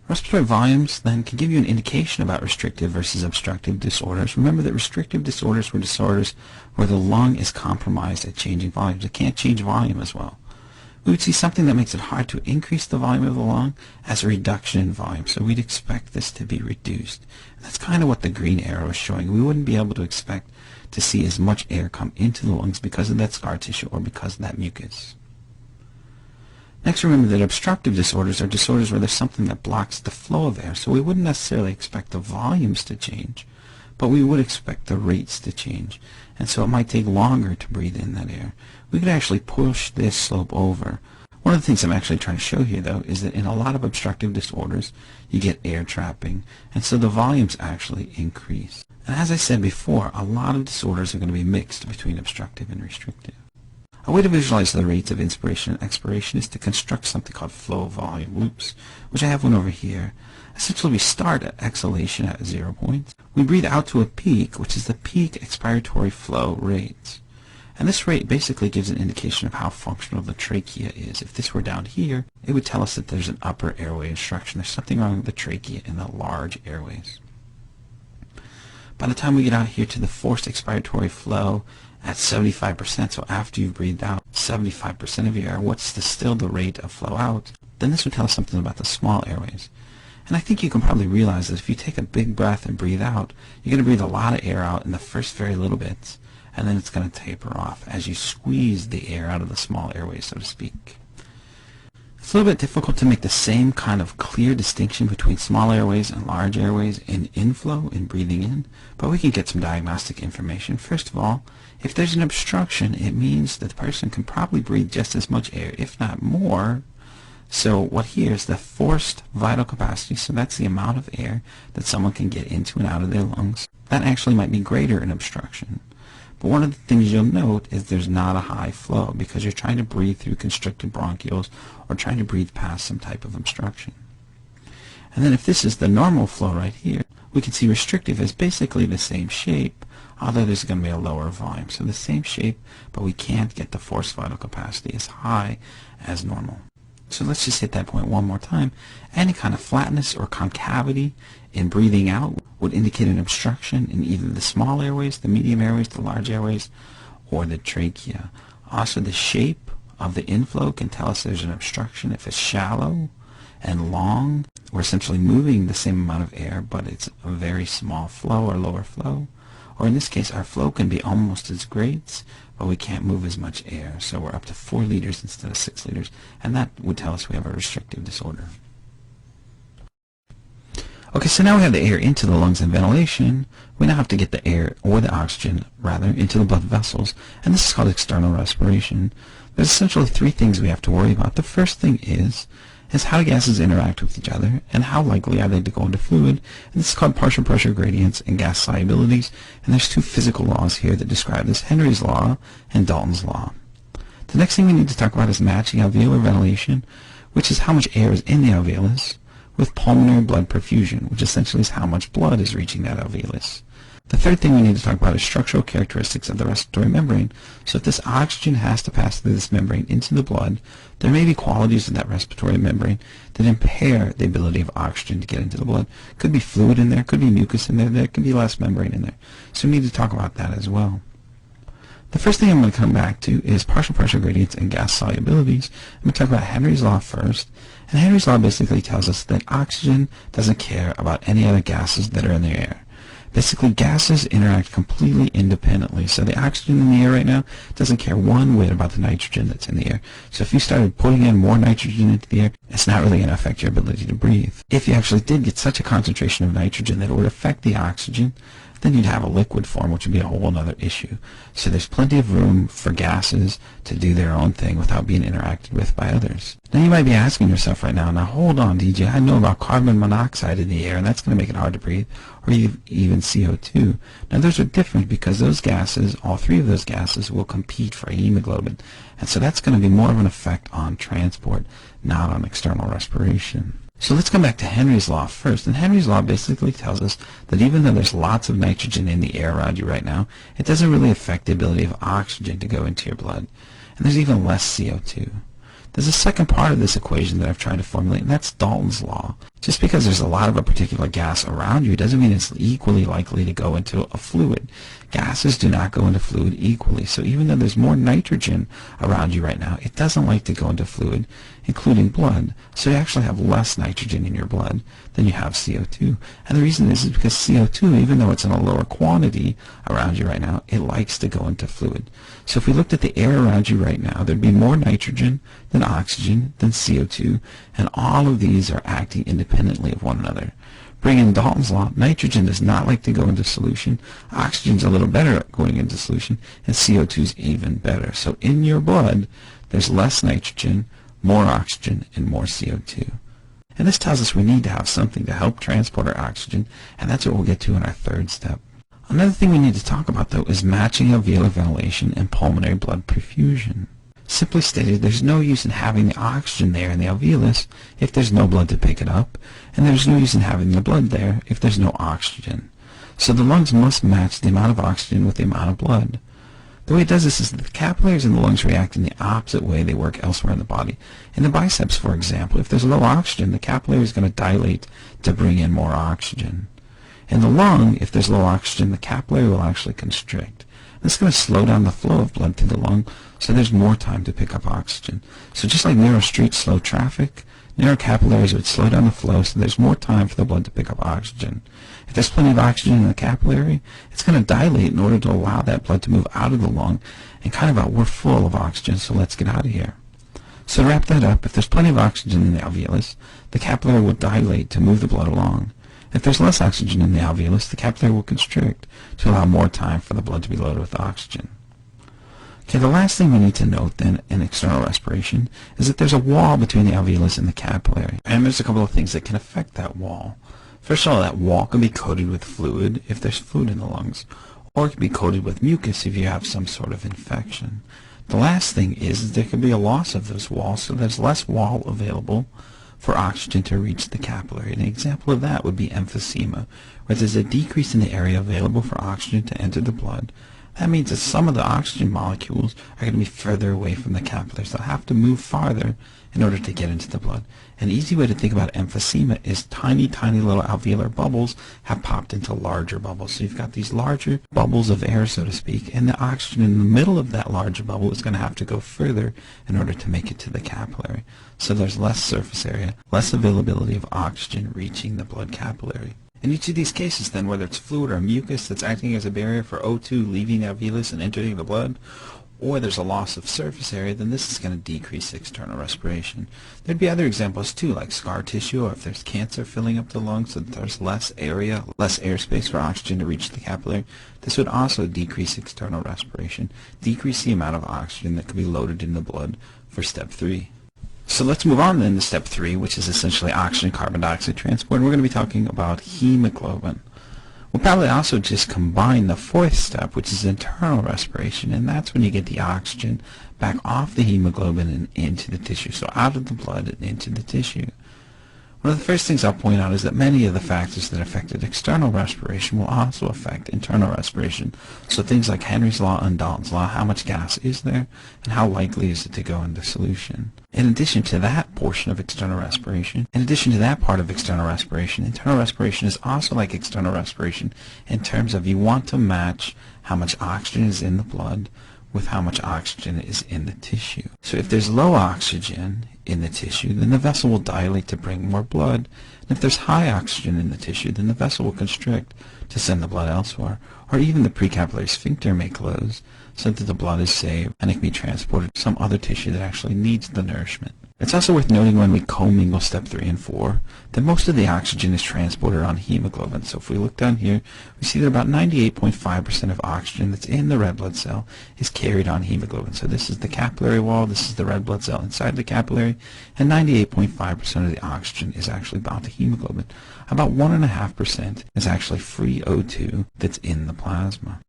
Respiratory volumes then can give you an indication about restrictive versus obstructive disorders. Remember that restrictive disorders were disorders where the lung is compromised at changing volumes. It can't change volume as well. We would see something that makes it hard to increase the volume of the lung as a reduction in volume. So we'd expect this to be reduced. And that's kind of what the green arrow is showing. We wouldn't be able to expect to see as much air come into the lungs because of that scar tissue or because of that mucus. Next, remember that obstructive disorders are disorders where there's something that blocks the flow of air. So we wouldn't necessarily expect the volumes to change, but we would expect the rates to change. And so it might take longer to breathe in that air. We could actually push this slope over. One of the things I'm actually trying to show here, though, is that in a lot of obstructive disorders, you get air trapping, and so the volumes actually increase. And as I said before, a lot of disorders are going to be mixed between obstructive and restrictive. A way to visualize the rates of inspiration and expiration is to construct something called flow volume loops, which I have one over here. Essentially, we start at exhalation at 0 points. We breathe out to a peak, which is the peak expiratory flow rate. And this rate basically gives an indication of how functional the trachea is. If this were down here, it would tell us that there's an upper airway obstruction. There's something wrong with the trachea in the large airways. By the time we get out here to the forced expiratory flow at 75%, so after you've breathed out 75% of your air, what's still the rate of flow out? Then this would tell us something about the small airways. And I think you can probably realize that if you take a big breath and breathe out, you're going to breathe a lot of air out in the first very little bits, and then it's going to taper off as you squeeze the air out of the small airways, so to speak. It's a little bit difficult to make the same kind of clear distinction between small airways and large airways in inflow, in breathing in, but we can get some diagnostic information. First of all, if there's an obstruction, it means that the person can probably breathe just as much air, if not more. So what here is the forced vital capacity, so that's the amount of air that someone can get into and out of their lungs. That actually might be greater in obstruction. But one of the things you'll note is there's not a high flow because you're trying to breathe through constricted bronchioles or trying to breathe past some type of obstruction. And then if this is the normal flow right here, we can see restrictive is basically the same shape, although there's going to be a lower volume. So the same shape, but we can't get the forced vital capacity as high as normal. So let's just hit that point one more time. Any kind of flatness or concavity in breathing out would indicate an obstruction in either the small airways, the medium airways, the large airways, or the trachea. Also, the shape of the inflow can tell us there's an obstruction. If it's shallow and long, we're essentially moving the same amount of air, but it's a very small flow or lower flow. Or in this case, our flow can be almost as great, but we can't move as much air. So we're up to 4 liters instead of 6 liters, and that would tell us we have a restrictive disorder. Okay, so now we have the air into the lungs and ventilation. We now have to get the air, or the oxygen, rather, into the blood vessels, and this is called external respiration. There's essentially 3 things we have to worry about. The first thing is how gases interact with each other, and how likely are they to go into fluid. And this is called partial pressure gradients and gas solubilities, and there's 2 physical laws here that describe this, Henry's law and Dalton's law. The next thing we need to talk about is matching alveolar ventilation, which is how much air is in the alveolus, with pulmonary blood perfusion, which essentially is how much blood is reaching that alveolus. The third thing we need to talk about is structural characteristics of the respiratory membrane. So if this oxygen has to pass through this membrane into the blood, there may be qualities of that respiratory membrane that impair the ability of oxygen to get into the blood. Could be fluid in there, could be mucus in there, there could be less membrane in there. So we need to talk about that as well. The first thing I'm going to come back to is partial pressure gradients and gas solubilities. I'm going to talk about Henry's law first. And Henry's law basically tells us that oxygen doesn't care about any other gases that are in the air. Basically, gases interact completely independently. So the oxygen in the air right now doesn't care one whit about the nitrogen that's in the air. So if you started putting in more nitrogen into the air, it's not really going to affect your ability to breathe. If you actually did get such a concentration of nitrogen that it would affect the oxygen, then you'd have a liquid form, which would be a whole other issue. So there's plenty of room for gases to do their own thing without being interacted with by others. Now you might be asking yourself right now, hold on, DJ, I know about carbon monoxide in the air, and that's going to make it hard to breathe, or even CO2. Now those are different because those gases, all 3 of those gases, will compete for hemoglobin. And so that's going to be more of an effect on transport, not on external respiration. So let's come back to Henry's law first. And Henry's law basically tells us that even though there's lots of nitrogen in the air around you right now, it doesn't really affect the ability of oxygen to go into your blood. And there's even less CO2. There's a second part of this equation that I've tried to formulate, and that's Dalton's law. Just because there's a lot of a particular gas around you doesn't mean it's equally likely to go into a fluid. Gases do not go into fluid equally. So even though there's more nitrogen around you right now, it doesn't like to go into fluid, including blood. So you actually have less nitrogen in your blood than you have CO2. And the reason is because CO2, even though it's in a lower quantity around you right now, it likes to go into fluid. So if we looked at the air around you right now, there'd be more nitrogen than oxygen than CO2, and all of these are acting independently of one another. Bring in Dalton's law, nitrogen does not like to go into solution, oxygen's a little better at going into solution, and CO2 is even better. So in your blood, there's less nitrogen, more oxygen, and more CO2. And this tells us we need to have something to help transport our oxygen, and that's what we'll get to in our third step. Another thing we need to talk about, though, is matching alveolar ventilation and pulmonary blood perfusion. Simply stated, there's no use in having the oxygen there in the alveolus if there's no blood to pick it up, and there's no use in having the blood there if there's no oxygen. So the lungs must match the amount of oxygen with the amount of blood. The way it does this is that the capillaries in the lungs react in the opposite way they work elsewhere in the body. In the biceps, for example, if there's low oxygen, the capillary is going to dilate to bring in more oxygen. In the lung, if there's low oxygen, the capillary will actually constrict. This is going to slow down the flow of blood through the lung, so there's more time to pick up oxygen. So just like narrow streets slow traffic, narrow capillaries would slow down the flow, so there's more time for the blood to pick up oxygen. If there's plenty of oxygen in the capillary, it's going to dilate in order to allow that blood to move out of the lung, and kind of out, we're full of oxygen, so let's get out of here. So to wrap that up, if there's plenty of oxygen in the alveolus, the capillary will dilate to move the blood along. If there's less oxygen in the alveolus, the capillary will constrict to allow more time for the blood to be loaded with oxygen. Okay, the last thing we need to note then in external respiration is that there's a wall between the alveolus and the capillary. And there's a couple of things that can affect that wall. First of all, that wall can be coated with fluid if there's fluid in the lungs, or it can be coated with mucus if you have some sort of infection. The last thing is there could be a loss of those walls, so there's less wall available for oxygen to reach the capillary. An example of that would be emphysema, where there's a decrease in the area available for oxygen to enter the blood. That means that some of the oxygen molecules are going to be further away from the capillaries. They'll have to move farther in order to get into the blood. An easy way to think about emphysema is tiny, tiny little alveolar bubbles have popped into larger bubbles. So you've got these larger bubbles of air, so to speak, and the oxygen in the middle of that larger bubble is going to have to go further in order to make it to the capillary. So there's less surface area, less availability of oxygen reaching the blood capillary. In each of these cases, then, whether it's fluid or mucus that's acting as a barrier for O2 leaving the alveolus and entering the blood, or there's a loss of surface area, then this is going to decrease external respiration. There'd be other examples too, like scar tissue, or if there's cancer filling up the lungs so that there's less area, less airspace for oxygen to reach the capillary. This would also decrease external respiration, decrease the amount of oxygen that could be loaded in the blood for step 3. So let's move on then to step 3, which is essentially oxygen carbon dioxide transport. And we're going to be talking about hemoglobin. We'll probably also just combine the 4th step, which is internal respiration, and that's when you get the oxygen back off the hemoglobin and into the tissue, so out of the blood and into the tissue. One of the first things I'll point out is that many of the factors that affected external respiration will also affect internal respiration. So things like Henry's law and Dalton's law, how much gas is there, and how likely is it to go into solution. In addition to that portion of external respiration, in addition to that part of external respiration, internal respiration is also like external respiration in terms of you want to match how much oxygen is in the blood with how much oxygen is in the tissue. So if there's low oxygen in the tissue, then the vessel will dilate to bring more blood. And if there's high oxygen in the tissue, then the vessel will constrict to send the blood elsewhere. Or even the precapillary sphincter may close so that the blood is saved and it can be transported to some other tissue that actually needs the nourishment. It's also worth noting when we commingle step 3 and 4 that most of the oxygen is transported on hemoglobin. So if we look down here, we see that about 98.5% of oxygen that's in the red blood cell is carried on hemoglobin. So this is the capillary wall, this is the red blood cell inside the capillary, and 98.5% of the oxygen is actually bound to hemoglobin. About 1.5% is actually free O2 that's in the plasma.